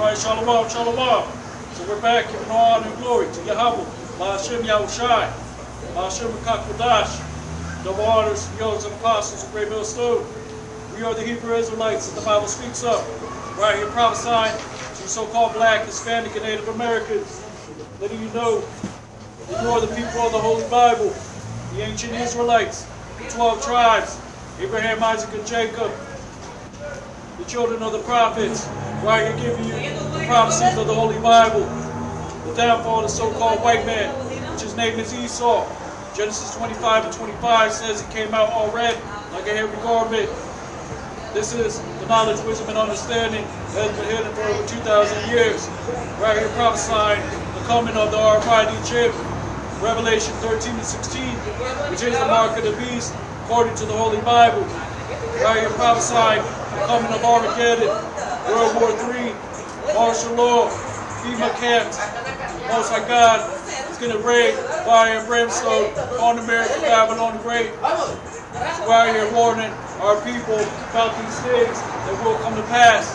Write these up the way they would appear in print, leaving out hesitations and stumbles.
Alright, shalom, shalom. So we're back giving all honor and glory to Yahweh, Ba'ashem Yahushai, Ba'ashem Kakodash. Double honors to the elders and apostles of Great Millstone. We are the Hebrew Israelites that the Bible speaks of. Right here prophesying to you so-called black, Hispanic, and Native Americans, letting you know that you are the people of the Holy Bible, the ancient Israelites, the 12 tribes, Abraham, Isaac, and Jacob, the children of the prophets. Right here giving you the prophecies of the Holy Bible, the downfall of the so-called white man, which his name is Esau. Genesis 25 and 25 says he came out all red like a hairy garment. This is the knowledge, wisdom, and understanding that has been hidden for over 2,000 years. Right here prophesying the coming of the RFID chip. Revelation 13 and 16, which is the mark of the beast, according to the Holy Bible. Right here prophesying the coming of Armageddon, World War III, martial law, FEMA camps. Most High God is going to rain fire and brimstone on America, Babylon the Great. We're out here warning our people about these things that will come to pass.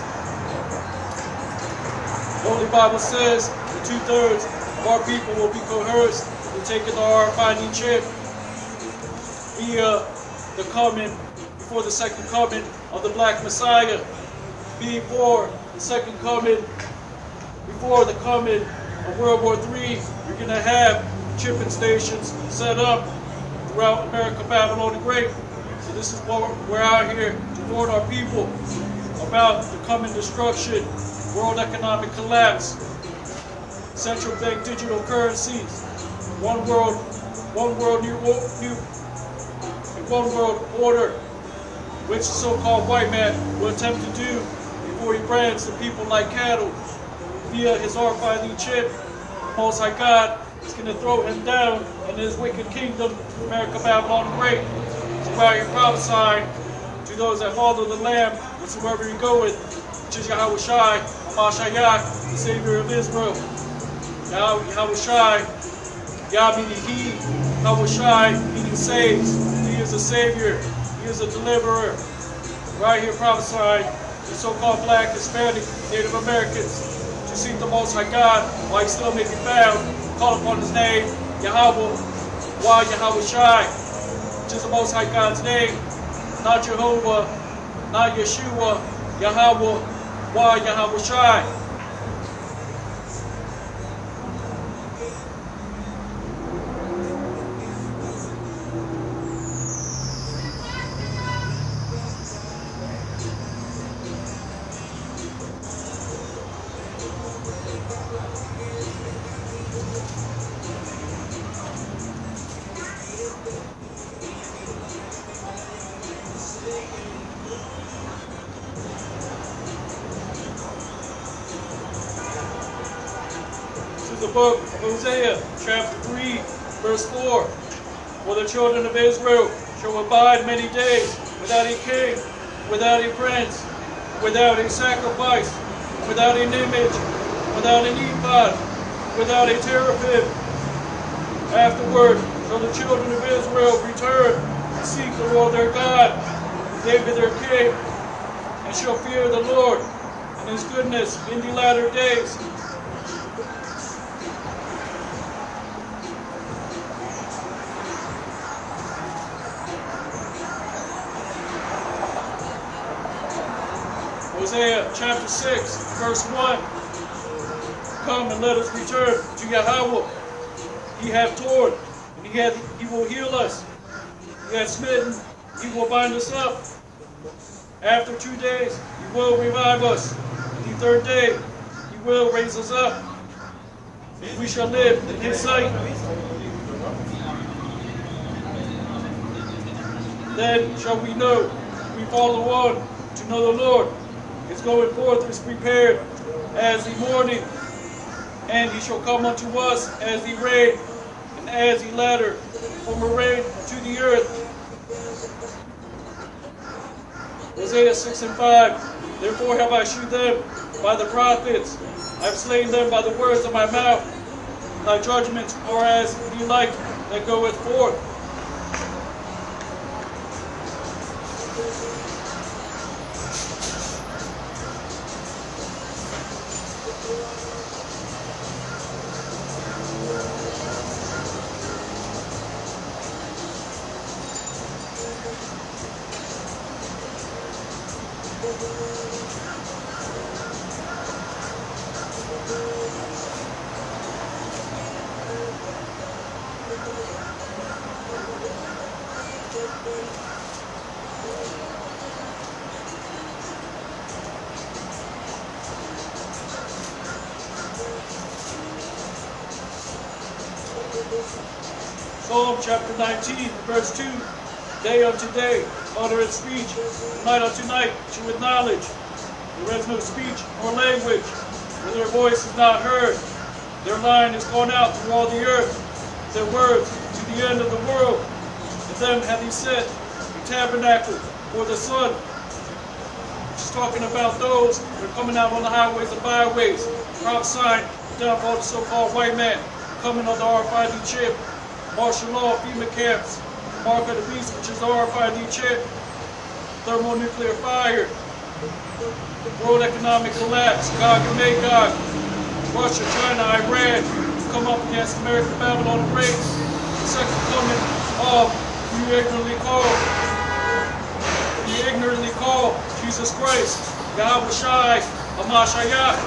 The Holy Bible says that 2/3 of our people will be coerced to take the RFID chip via the coming, before the second coming of the Black Messiah. Before the second coming, before the coming of World War III, you're going to have chipping stations set up throughout America, Babylon the Great. So this is what we're out here to warn our people about the coming destruction, world economic collapse, central bank digital currencies, one world order, which the so-called white man will attempt to do before he brands the people like cattle via his RFID chip. Most High God is going to throw him down in his wicked kingdom, America, Babylon the Great. So while you're prophesying to those that follow the Lamb, whatsoever you go with, which is Yahushai, Hamashiach, the Savior of Israel. Yahushai, Yah meaning He, Yahushai meaning saves. He is a Savior. He is a deliverer. Right here prophesying the so-called black, Hispanic, Native Americans to seek the Most High God while He still may be found. Call upon His name, Yahweh, Wah Yahushai, which is the Most High God's name, not Jehovah, not Yeshua, Yahweh, Wah Yahushai. The book of Hosea, chapter 3, verse 4. For the children of Israel shall abide many days without a king, without a prince, without a sacrifice, without an image, without an ephod, without a teraphim. Afterward shall the children of Israel return and seek the Lord their God, David their king, and shall fear the Lord and His goodness in the latter days. Hosea chapter 6, verse 1. Come and let us return to Yahweh. He hath torn, and He will heal us. He hath smitten, He will bind us up. After 2 days, He will revive us. The third day, He will raise us up. And we shall live in His sight. Then shall we know, we follow on to know the Lord. His going forth is prepared as the morning, and He shall come unto us as the rain, and as the latter from a rain to the earth. Hosea 6 and 5. Therefore have I shewed them by the prophets, I have slain them by the words of my mouth. Thy judgments are as the light that goeth forth. Psalm chapter 19, verse 2. Day unto day, uttereth speech, night unto night, sheweth knowledge. There is no speech nor language, where their voice is not heard. Their line is gone out through all the earth, their words to the end of the world. And them hath he set a tabernacle for the sun. She's talking about those who are coming out on the highways and byways, prophesying down for the so-called white man, coming on the RFID chip, martial law, FEMA camps, mark of the beast, which is the RFID chip, thermonuclear fire, world economic collapse, Gog and Magog, Russia, China, Iran, come up against America, Babylon the Great, the second coming of you ignorantly call Jesus Christ, Yahweh Shai, Hamashiach,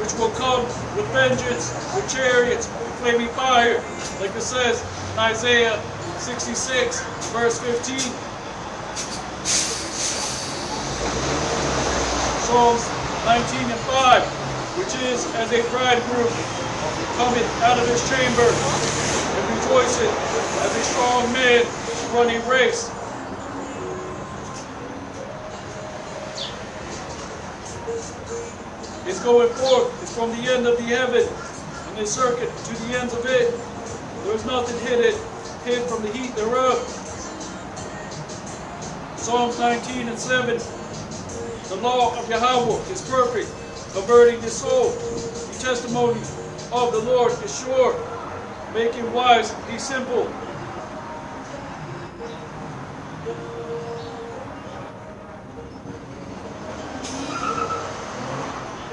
which will come with vengeance, with chariots, with flaming fire, like it says in Isaiah 66, verse 15. Psalms 19 and 5, which is as a bridegroom cometh out of his chamber and rejoiceth as a strong man running a race. It's going forth, it's from the end of the heaven, and its circuit to the ends of it. There is nothing hid from the heat thereof. Psalms 19 and 7. The law of Yahweh is perfect, converting the soul. The testimony of the Lord is sure, making wise the simple.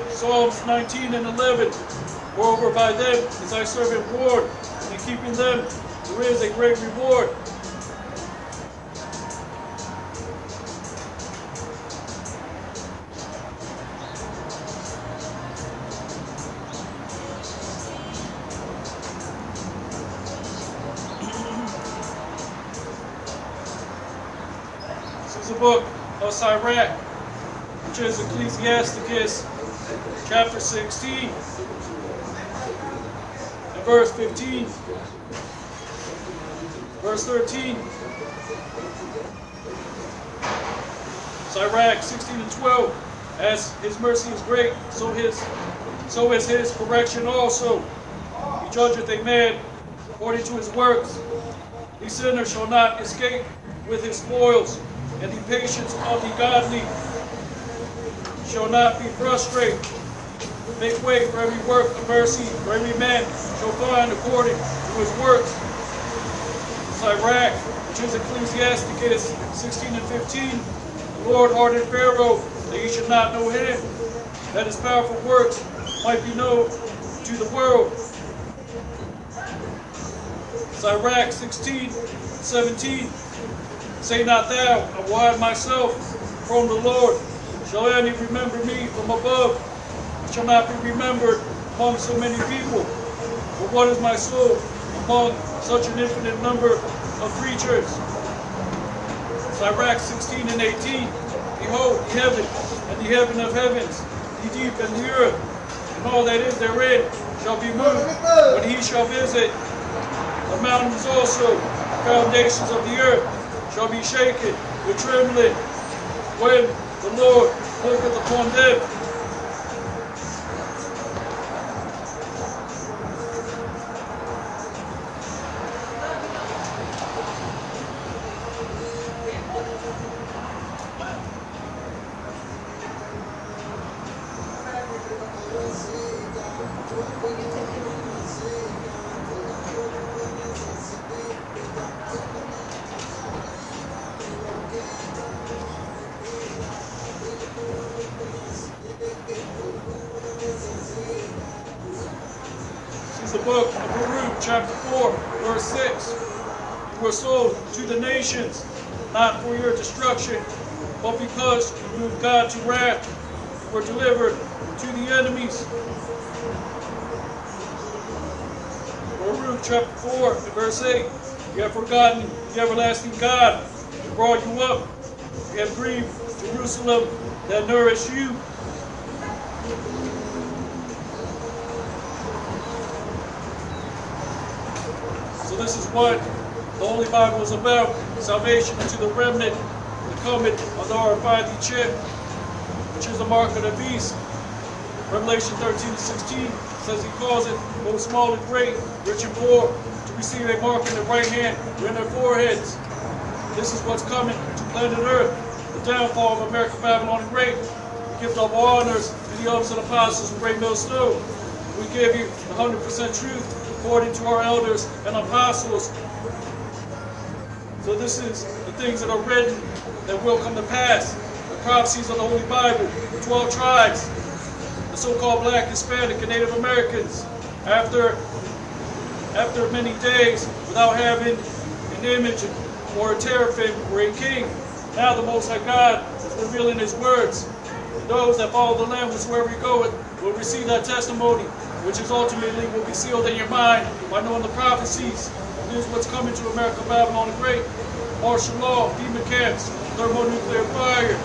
Psalms 19 and 11. Moreover, by them is thy servant warned, and in keeping them there is a great reward. This is the book of Sirach, which is Ecclesiasticus chapter 16 and verse 15, verse 13. Sirach 16 and 12. As his mercy is great, so is his correction also. He judgeth a man according to his works. The sinner shall not escape with his spoils, and the patience of the godly shall not be frustrated. Make way for every work of mercy, for every man shall find according to his works. Sirach, which is Ecclesiasticus 16 and 15. The Lord hardened Pharaoh, that he should not know him, that his powerful works might be known to the world. Sirach 16, 17. Say not thou, I will hide myself from the Lord. Shall any remember me from above? I shall not be remembered among so many people. But what is my soul among such an infinite number of creatures? Sirach 16 and 18. Behold, the heaven and the heaven of heavens, the deep and the earth, and all that is therein shall be moved when he shall visit. The mountains also, the foundations of the earth, shall be shaken with trembling when the Lord looketh upon them. The book of Baruch, chapter 4, verse 6. You were sold to the nations, not for your destruction, but because you moved God to wrath, you were delivered to the enemies. Baruch chapter 4 and verse 8. You have forgotten the everlasting God who brought you up. You have grieved Jerusalem that nourished you. So this is what the Holy Bible is about. Salvation unto the remnant, the coming of the RFID chip, which is the mark of the beast. Revelation 13:16 says he calls it both small and great, rich and poor, to receive a mark in their right hand or in their foreheads. This is what's coming to planet Earth, the downfall of America, Babylon, and Great. We give double honors to the elders and apostles of Great Millstone. We give you 100% truth according to our elders and apostles. So this is the things that are written that will come to pass. The prophecies of the Holy Bible, the 12 tribes, the so-called Black, Hispanic, and Native Americans. After many days without having an image or a teraphim or a king, now the Most High God is revealing His words. And those that follow the Lamb, wherever you go, will receive that testimony, which is ultimately will be sealed in your mind by knowing the prophecies. This is what's coming to America, Babylon, the Great. Martial law, FEMA camps, thermonuclear fire.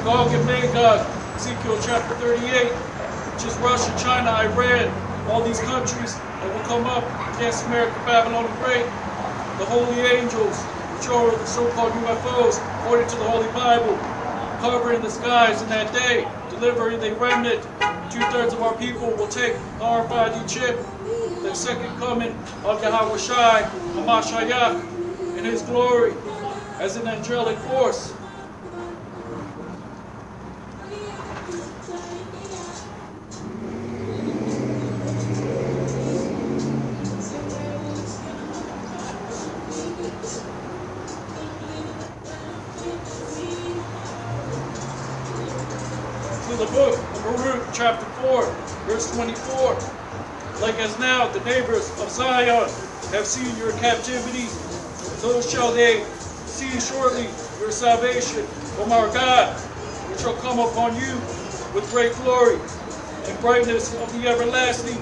Gog and Magog, Ezekiel chapter 38, which is Russia, China, Iran, all these countries that will come up against America, Babylon, the Great. The holy angels, which are the so-called UFOs, according to the Holy Bible, covering the skies in that day, delivering the remnant. 2/3 of our people will take the RFID chip, the second coming of Yahweh Shai, Hamashiach, in His glory, as an angelic force. The book of Baruch, chapter 4, verse 24. Like as now the neighbors of Zion have seen your captivity, so shall they see shortly your salvation from our God, which shall come upon you with great glory and brightness of the everlasting.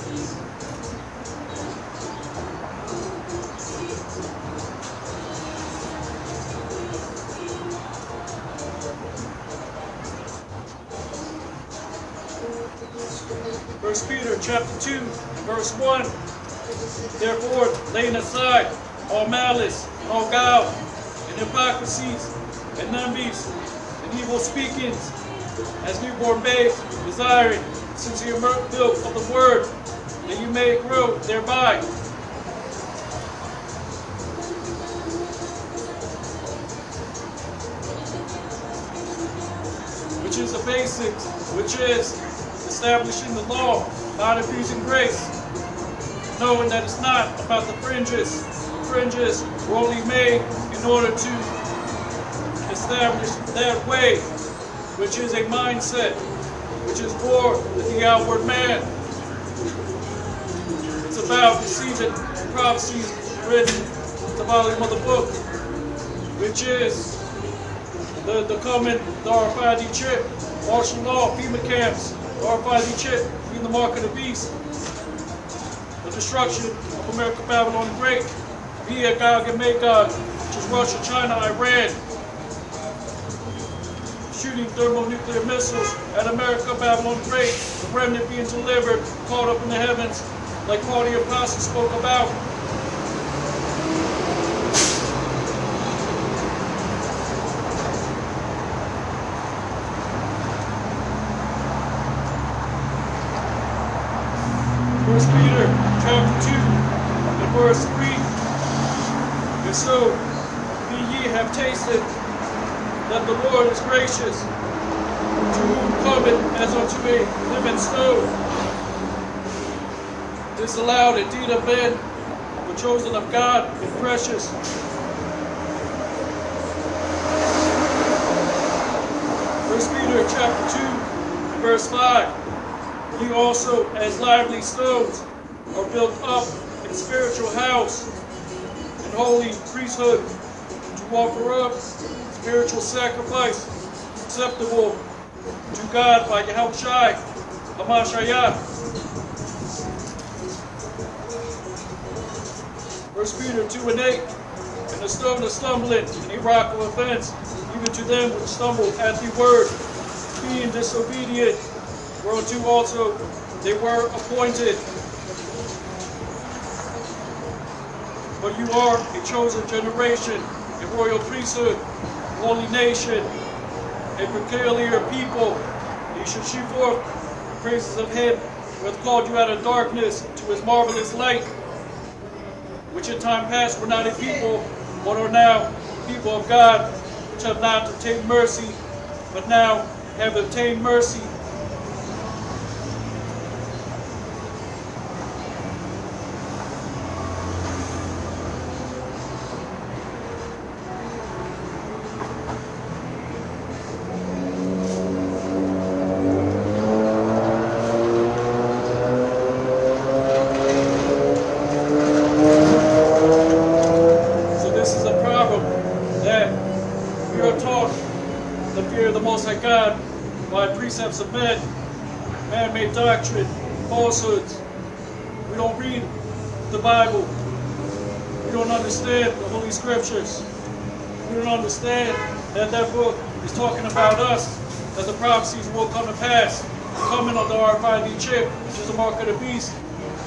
First Peter chapter 2, verse 1. Therefore, laying aside all malice, and all guile, and hypocrisies, and envies, and evil speakings, as newborn babes, desiring sincere milk of the word, that you may grow thereby. Which is the basics, which is establishing the law, not abusing grace, knowing that it's not about the fringes. The fringes were only made in order to establish that way, which is a mindset, which is for the outward man. It's about receiving the prophecies written in the volume of the book, which is the coming, the RFID chip, martial law, FEMA camps, the RFID chip, being the mark of the beast, the destruction of America, Babylon the Great, via Gog and Magog, which is Russia, China, Iran, shooting thermonuclear missiles at America, Babylon the Great, the remnant being delivered, caught up in the heavens, like Paul the Apostle spoke about. First Peter chapter 2 and verse 3. And so be ye have tasted that the Lord is gracious, to whom cometh as unto a living stone. Disallowed indeed of men, but chosen of God and precious. First Peter chapter 2 and verse 5. You also, as lively stones, are built up in spiritual house and holy priesthood, to to offer up spiritual sacrifice acceptable to God by Yahushua HaMashiach. 1 Peter 2:8, and a stone of stumbling and a rock of offense, even to them which stumble at the word, being disobedient, whereunto also they were appointed. But you are a chosen generation, a royal priesthood, a holy nation, a peculiar people. You should shoot forth the praises of him who hath called you out of darkness to his marvelous light, which in time past were not a people, but are now people of God, which have not obtained mercy, but now have obtained mercy. Precepts of men, man-made doctrine, falsehoods. We don't read the Bible. We don't understand the Holy Scriptures. We don't understand that that book is talking about us, that the prophecies will come to pass. The coming of the RFID chip, which is the mark of the beast,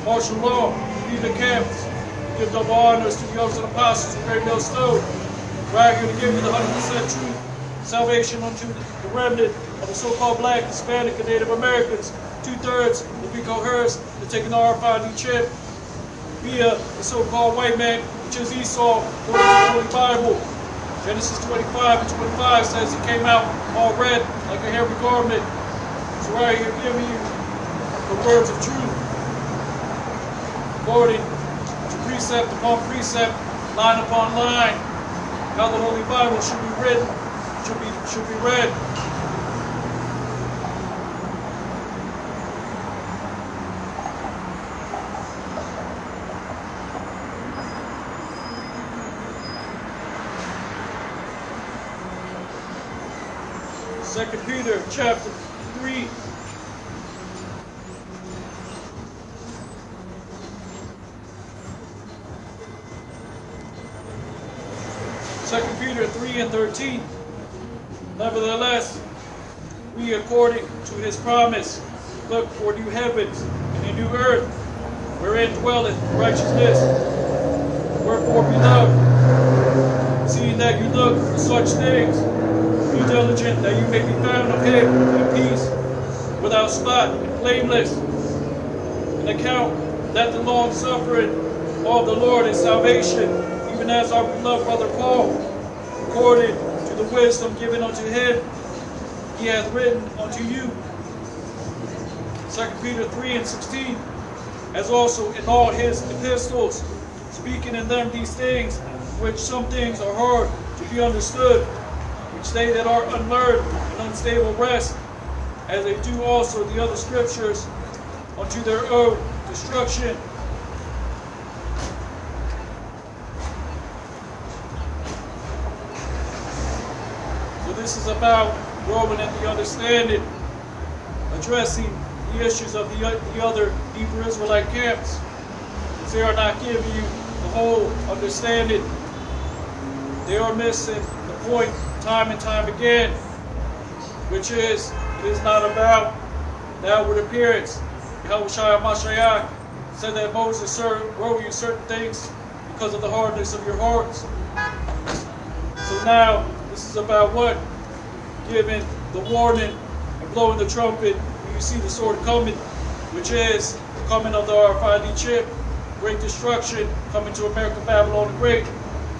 martial law, lead the camps, give double honors to the elders and apostles of Great Millstone. We're here to give you the 100% truth, salvation unto the remnant of the so-called Black, Hispanic, and Native Americans. 2/3 will be coerced to take an RFID chip via the so-called white man, which is Esau, according to the Holy Bible. Genesis 25 and 25 says he came out all red like a hairy garment. So right here giving you the words of truth, according to precept upon precept, line upon line, how the Holy Bible should be written, should be read. Second Peter chapter 3. Second Peter 3 and 13. Nevertheless, we, according to his promise, look for new heavens and a new earth, wherein dwelleth righteousness. Wherefore, beloved, seeing that you look for such things, be diligent that you may be found of him in peace, without spot and blameless, and account that the long suffering of the Lord is salvation, even as our beloved brother Paul, according to the wisdom given unto him, he hath written unto you. 2 Peter 3 and 16, as also in all his epistles, speaking in them these things, which some things are hard to be understood, which they that are unlearned and unstable wrest, as they do also the other scriptures, unto their own destruction. So this is about growing in the understanding, addressing the issues of the other Hebrew Israelite camps, because they are not giving you the whole understanding. They are missing the point time and time again, which is, it is not about the outward appearance. Yahushua HaMashiach said that Moses wrote you certain things because of the hardness of your hearts. So now, this is about what? Giving the warning and blowing the trumpet when you see the sword coming, which is the coming of the RFID chip, great destruction coming to America, Babylon the Great,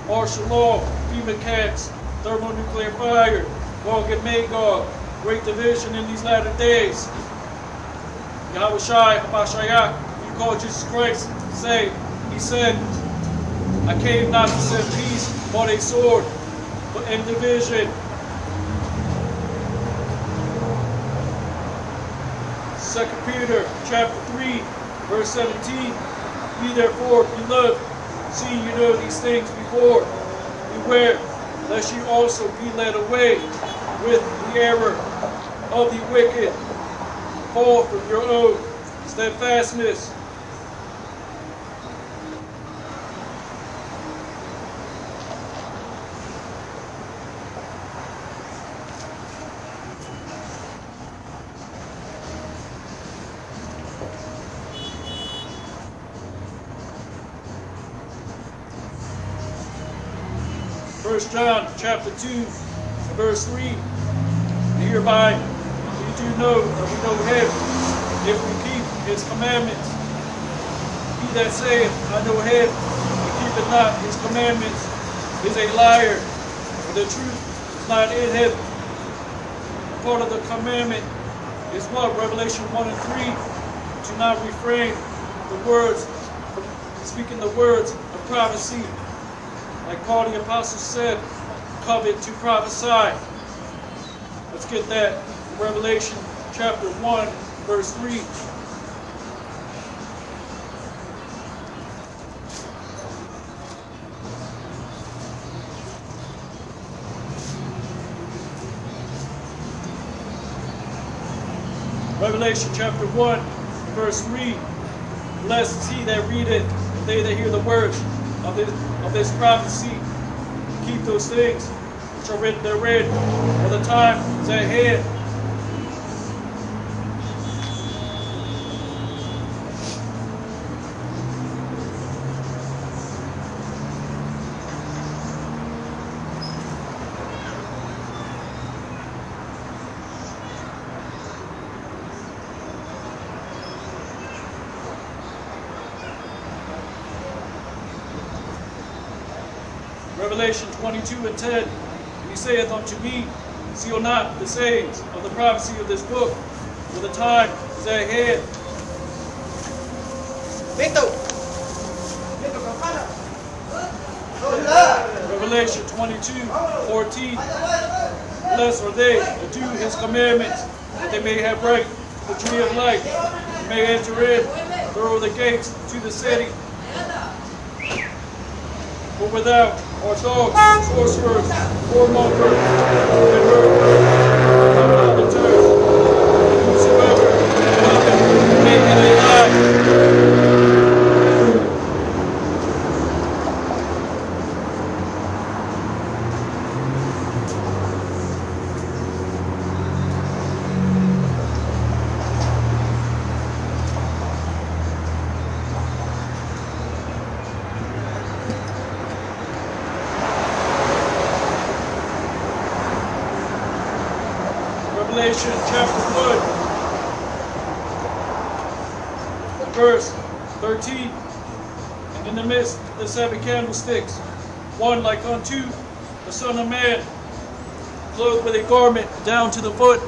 martial law, demon camps, thermonuclear fire, Gog and Magog, great division in these latter days. Yahushua HaMashiach, you call Jesus Christ, he said, I came not to send peace, but a sword, but in division. 2 Peter chapter 3, verse 17, ye therefore, beloved, seeing you know these things before, beware lest you also be led away with the error of the wicked. Fall from your own steadfastness. First John chapter 2, verse 3. And hereby we do know that we know him, if we keep his commandments. He that saith, I know him, and keepeth not his commandments, is a liar, for the truth is not in him. Part of the commandment is what? Revelation 1 and 3. Do not refrain the words from speaking the words of prophecy. Like Paul the Apostle said, covet to prophesy. Let's get that in Revelation chapter 1, verse 3. Revelation chapter 1, verse 3. Blessed is he that readeth, and they that hear the words of this prophecy, keep those things which are written therein, for the time is at hand. Revelation 22 and 10. And he saith unto me, seal not the sayings of the prophecy of this book, for the time is at hand. Revelation 22:14. Blessed are they that do his commandments, that they may have right to the tree of life, and may enter in through the gates to the city. For without are dogs, sorcerers, whoremongers, and murderers, and idolaters, and whosoever loveth making a lie. Revelation chapter 1, verse 13. And in the midst of the 7 candlesticks, one like unto the Son of Man, clothed with a garment down to the foot,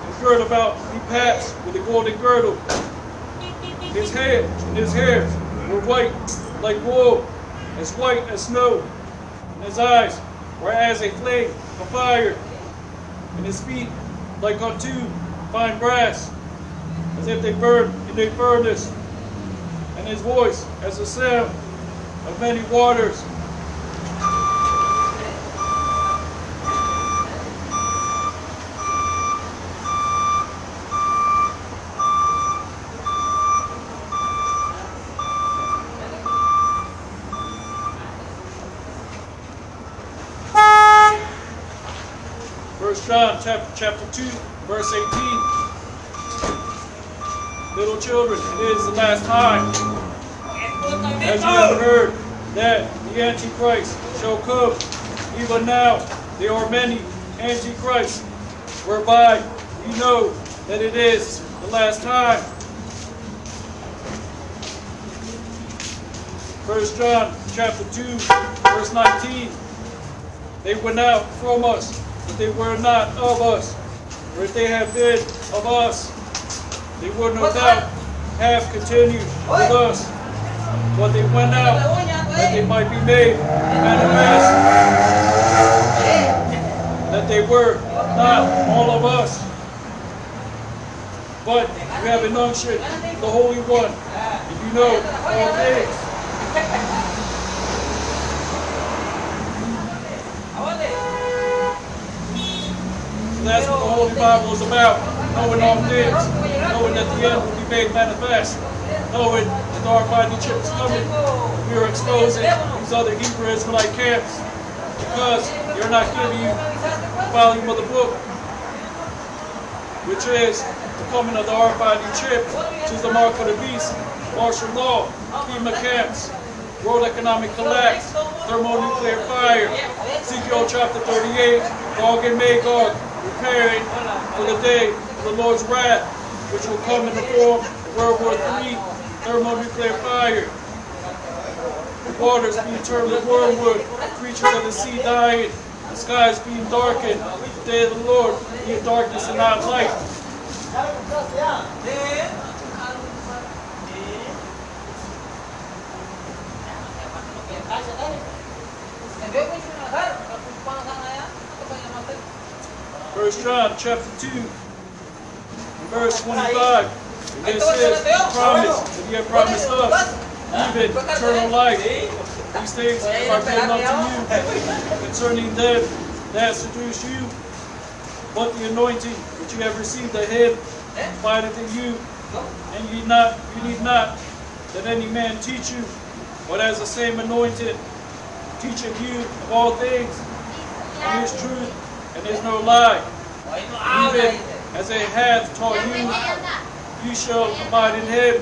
and girt about the paps with a golden girdle. His hairs were white like wool, as white as snow, and his eyes were as a flame of fire, and his feet like unto fine brass, as if they burned in a furnace, and his voice as the sound of many waters. John chapter 2, verse 18. Little children, it is the last time. As you have heard that the Antichrist shall come, even now there are many Antichrists, whereby you know that it is the last time. 1 John chapter 2, verse 19. They went out from us, but they were not of us. For if they had been of us, they would no doubt have continued with us. But they went out that they might be made manifest that they were not all of us. But you have an unction, the Holy One, and you know all things. So that's what the Holy Bible is about, knowing all things, knowing that the end will be made manifest, knowing that the Almighty chip is coming. We are exposing these other Hebrew Israelite camps because they're not giving you the volume of the book, which is the coming of the RFID chip, which is the mark of the beast, martial law, FEMA camps, world economic collapse, thermonuclear fire, Ezekiel chapter 38, Gog and Magog, preparing for the day of the Lord's wrath, which will come in the form of World War III, thermonuclear fire, the waters being turned to wormwood, creatures of the sea dying, the skies being darkened, the day of the Lord being darkness and not light. First John chapter 2, verse 25. And it says, the promise that he had promised us, even eternal life. These things are given unto you concerning them that seduce you. But the anointing which you have received of him abideth in you, and you need not that any man teach you, but as the same anointing teacheth you of all things, and is truth, and is no lie. Even as it hath taught you, you shall abide in him.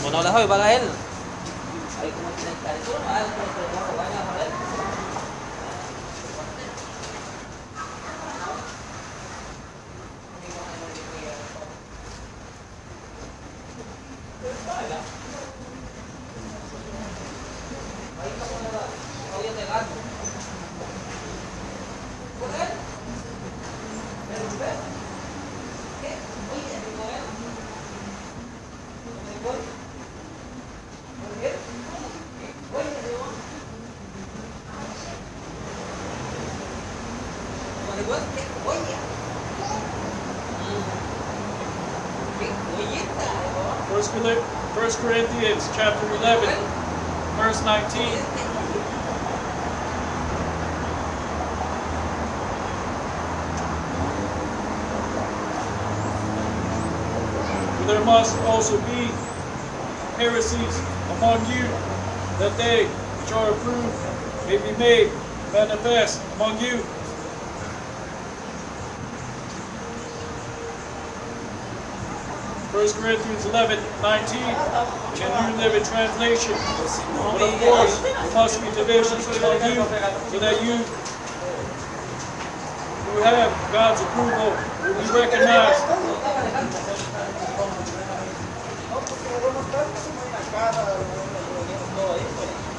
Bueno, la hoy para él. First Corinthians chapter 11, verse 19. For there must also be heresies among you, that they which are approved may be made manifest among you. First Corinthians 11, 19, New Living Translation. But of course, there must be divisions among you, so that you who have God's approval will be recognized.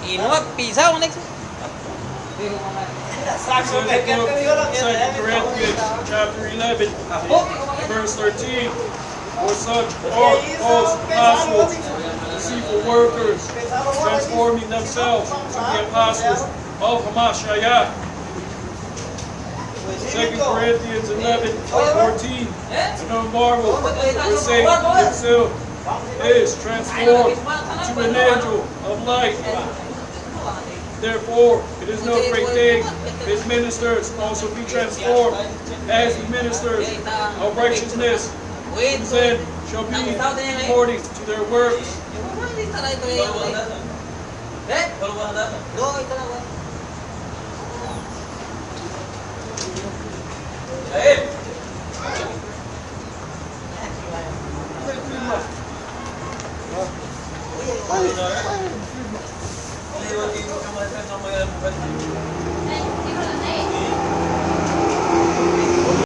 Y no ha pisado, Nexo. 2 Corinthians chapter 11, verse 13. For such are false apostles, deceitful workers, transforming themselves to the apostles of Hamashiach. 2 Corinthians 11, 14. And no marvel, for Satan himself is transformed to an angel of light. Therefore, it is no great thing if his ministers also be transformed as the ministers of righteousness, whose end shall be according to their works.